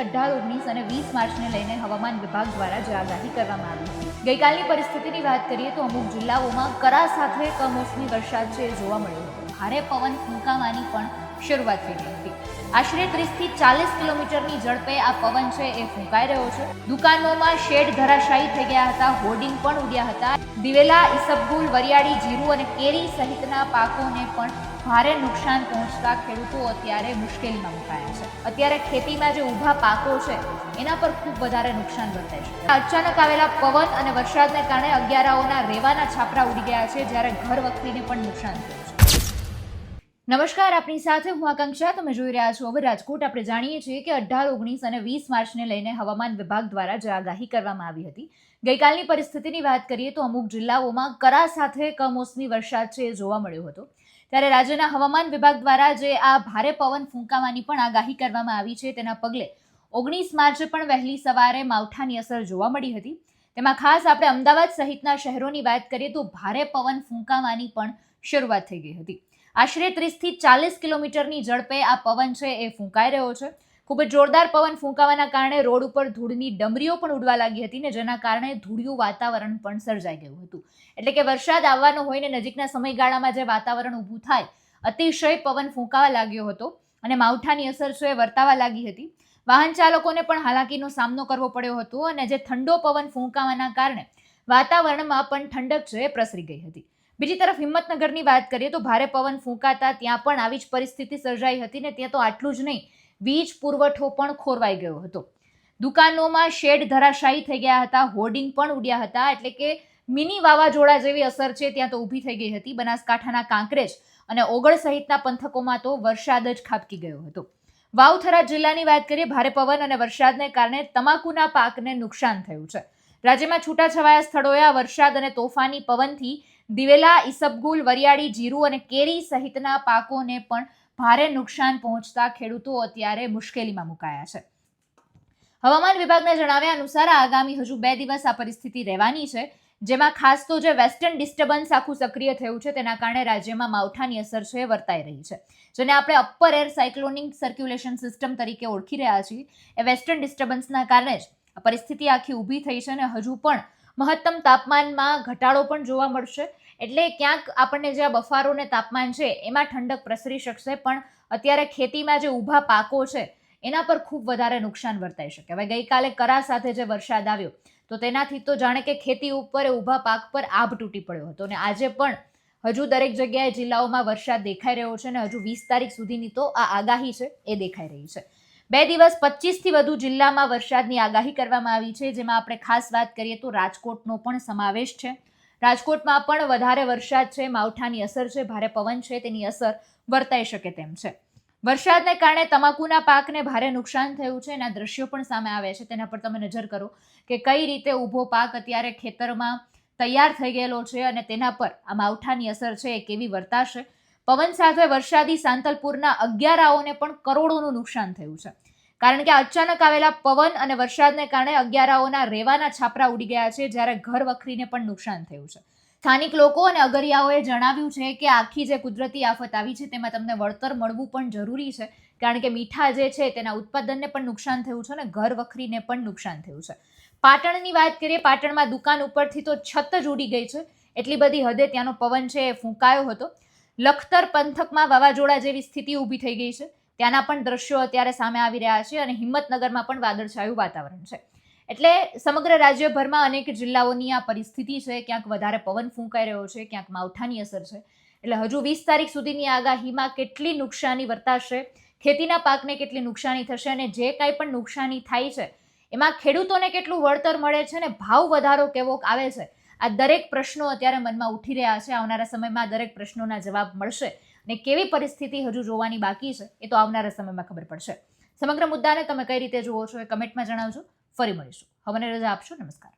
18, 19 અને 20 માર્ચને લઈને હવામાન વિભાગ દ્વારા જે આગાહી કરવામાં આવી હતી. ગઈકાલની પરિસ્થિતિની વાત કરીએ તો અમુક જિલ્લાઓમાં કરા સાથે કમોસમી વરસાદ છે જોવા મળ્યો હતો. ભારે પવન ફૂંકાવાની પણ શરૂઆત થઈ ગઈ હતી. આશરે 30 થી 40 કિલોમીટરની ઝડપે આ પવન છે એ ફૂંકાઈ રહ્યો છે. દુકાનોમાં શેડ ધરાશાયી થઈ ગયા હતા, હોર્ડિંગ પણ ઉડ્યા હતા. દિવેલા, ઈસબગુલ, વરિયાળી, જીરું અને કેરી સહિતના પાકોને પણ ભારે નુકસાન પહોંચતા ખેડૂતો અત્યારે મુશ્કેલીમાં મુકાયા છે. અત્યારે ખેતીમાં જે ઊભા પાકો છે એના પર ખૂબ વધારે નુકસાન વર્તાય છે. અચાનક આવેલા પવન અને વરસાદને કારણે અગિયારાઓના રેવાના છાપરા ઉડી ગયા છે, જ્યારે ઘર વખરીને પણ નુકસાન થયું છે. નમસ્કાર, આપણી સાથે હું આકાંક્ષા. તમે જોઈ રહ્યા છો હવે રાજકોટ. આપણે જાણીએ છીએ કે 18, 19 અને 20 માર્ચને લઈને હવામાન વિભાગ દ્વારા જે આગાહી કરવામાં આવી હતી. ગઈકાલની પરિસ્થિતિની વાત કરીએ તો અમુક જિલ્લાઓમાં કરા સાથે કમોસમી વરસાદ છે એ જોવા મળ્યો હતો. ત્યારે રાજ્યના હવામાન વિભાગ દ્વારા જે આ ભારે પવન ફૂંકાવાની પણ આગાહી કરવામાં આવી છે, તેના પગલે 19 માર્ચે પણ વહેલી સવારે માવઠાની અસર જોવા મળી હતી. તેમાં ખાસ આપણે અમદાવાદ સહિતના શહેરોની વાત કરીએ તો ભારે પવન ફૂંકાવાની પણ શરૂઆત થઈ ગઈ હતી. આશરે 30 થી 40 કિલોમીટરની ઝડપે આ પવન છે એ ફૂંકાઈ રહ્યો છે. ખૂબ જ જોરદાર પવન ફૂંકાવાના કારણે રોડ ઉપર ધૂળની ડમરીઓ પણ ઉડવા લાગી હતી ને જેના કારણે ધૂળિયું વાતાવરણ પણ સર્જાઈ ગયું હતું. એટલે કે વરસાદ આવવાનો હોય ને નજીકના સમયગાળામાં જે વાતાવરણ ઊભું થાય, અતિશય પવન ફૂંકાવા લાગ્યો હતો અને માવઠાની અસર છે એ વર્તાવા લાગી હતી. વાહન ચાલકોને પણ હાલાકીનો સામનો કરવો પડ્યો હતો અને જે ઠંડો પવન ફૂંકાવાના કારણે વાતાવરણમાં પણ ઠંડક છે એ પ્રસરી ગઈ હતી. બીજી તરફ હિંમતનગરની વાત કરીએ તો ભારે પવન ફૂંકાતા ત્યાં પણ આવી જ પરિસ્થિતિ સર્જાઈ હતી ને ત્યાં તો આટલું જ નહીં, વીજ પુરવઠો પણ ખોરવાઈ ગયો હતો. દુકાનોમાં શેડ ધરાશાયી થઈ ગયા હતા, હોર્ડિંગ પણ ઉડ્યા હતા. એટલે કે મિની વાવાઝોડા જેવી અસર છે ત્યાં તો ઊભી થઈ ગઈ હતી. બનાસકાંઠાના કાંકરેજ અને ઓગળ સહિતના પંથકોમાં તો વરસાદ જ ખાબકી ગયો હતો. વાવ-થરાદ જિલ્લાની વાત કરીએ, ભારે પવન અને વરસાદને કારણે તમાકુના પાકને નુકસાન થયું છે. રાજ્યમાં છૂટાછવાયા સ્થળોએ આ વરસાદ અને તોફાની પવનથી દિવેલા, ઈસબગુલ, વરિયાળી, જીરું અને કેરી સહિતના પાકોને પણ ભારે નુકસાન પહોંચતા ખેડૂતો અત્યારે મુશ્કેલીમાં મુકાયા છે. હવામાન વિભાગના જણાવ્યા અનુસાર આગામી હજુ 2 દિવસ આ પરિસ્થિતિ રહેવાની છે, જેમાં ખાસ તો જે વેસ્ટર્ન ડિસ્ટર્બન્સ આખું સક્રિય થયું છે તેના કારણે રાજ્યમાં માવઠાની અસર છે વર્તાઈ રહી છે, જેને આપણે upper air cyclonic circulation system તરીકે ઓળખી રહ્યા છીએ. એ વેસ્ટર્ન ડિસ્ટર્બન્સના કારણે જ આ પરિસ્થિતિ આખી ઊભી થઈ છે અને હજુ પણ મહત્તમ તાપમાનમાં ઘટાડો પણ જોવા મળશે. એટલે ક્યાંક આપણને જે આ બફારો ને તાપમાન છે એમાં ઠંડક પ્રસરી શકશે, પણ અત્યારે ખેતીમાં જે ઊભા પાકો છે એના પર ખૂબ વધારે નુકસાન વર્તાઈ શકે. હવે ગઈકાલે કરા સાથે જે વરસાદ આવ્યો તો તેનાથી તો જાણે કે ખેતી ઉપર ઊભા પાક પર આભ તૂટી પડ્યો હતો અને આજે પણ હજુ દરેક જગ્યાએ જિલ્લાઓમાં વરસાદ દેખાઈ રહ્યો છે અને હજુ 20 તારીખ સુધીની તો આ આગાહી છે એ દેખાઈ રહી છે. 2 દિવસ 25 થી વધુ જિલ્લામાં વરસાદની આગાહી કરવામાં આવી છે, જેમાં આપણે ખાસ વાત કરીએ તો રાજકોટનો પણ સમાવેશ છે. રાજકોટમાં પણ વધારે વરસાદ છે, માવઠાની અસર છે, ભારે પવન છે તેની અસર વર્તાઈ શકે તેમ છે. વરસાદને કારણે તમાકુના પાકને ભારે નુકસાન થયું છે. એના દ્રશ્યો પણ સામે આવ્યા છે. તેના પર તમે નજર કરો કે કઈ રીતે ઊભો પાક અત્યારે ખેતરમાં તૈયાર થઈ ગયેલો છે અને તેના પર આ માવઠાની અસર છે એ કેવી વર્તાશે. પવન સાથે વરસાદી સાંતલપુરના અગિયારાઓને પણ કરોડોનું નુકસાન થયું છે, કારણ કે અચાનક આવેલા પવન અને વરસાદને કારણે અગિયારાઓના રેવાના છાપરા ઉડી ગયા છે, જ્યારે ઘર વખરીને પણ નુકસાન થયું છે. સ્થાનિક લોકો અને અગરિયાઓએ જણાવ્યું છે કે આખી જે કુદરતી આફત આવી છે તેમાં તમને વળતર મળવું પણ જરૂરી છે, કારણ કે મીઠા જે છે તેના ઉત્પાદનને પણ નુકસાન થયું છે અને ઘર વખરીને પણ નુકસાન થયું છે. પાટણની વાત કરીએ, પાટણમાં દુકાન ઉપરથી તો છત જ ઉડી ગઈ છે, એટલી બધી હદે ત્યાંનો પવન છે એ ફૂંકાયો હતો. લખતર પંથકમાં વાવાઝોડા જેવી સ્થિતિ ઊભી થઈ ગઈ છે. ત્યાંના પણ દ્રશ્યો અત્યારે સામે આવી રહ્યા છે અને હિંમતનગરમાં પણ વાદળછાયું વાતાવરણ છે. એટલે સમગ્ર રાજ્યભરમાં અનેક જિલ્લાઓની આ પરિસ્થિતિ છે. ક્યાંક વધારે પવન ફૂંકાઈ રહ્યો છે, ક્યાંક માવઠાની અસર છે. એટલે હજુ 20 તારીખ સુધીની આગાહીમાં કેટલી નુકસાની વર્તાશે, ખેતીના પાકને કેટલી નુકસાની થશે અને જે કાંઈ પણ નુકસાની થાય છે એમાં ખેડૂતોને કેટલું વળતર મળે છે અને ભાવ વધારો કેવો આવે છે, આ દરેક પ્રશ્નો અત્યારે મનમાં ઉઠી રહ્યા છે. આવનારા સમયમાં દરેક પ્રશ્નોના જવાબ મળશે અને કેવી પરિસ્થિતિ હજુ જોવાની બાકી છે એ તો આવનારા સમયમાં ખબર પડશે. સમગ્ર મુદ્દાને તમે કઈ રીતે જુઓ છો એ કમેન્ટમાં જણાવજો. ફરી મળીશું. હવે રજા આપશો. નમસ્કાર.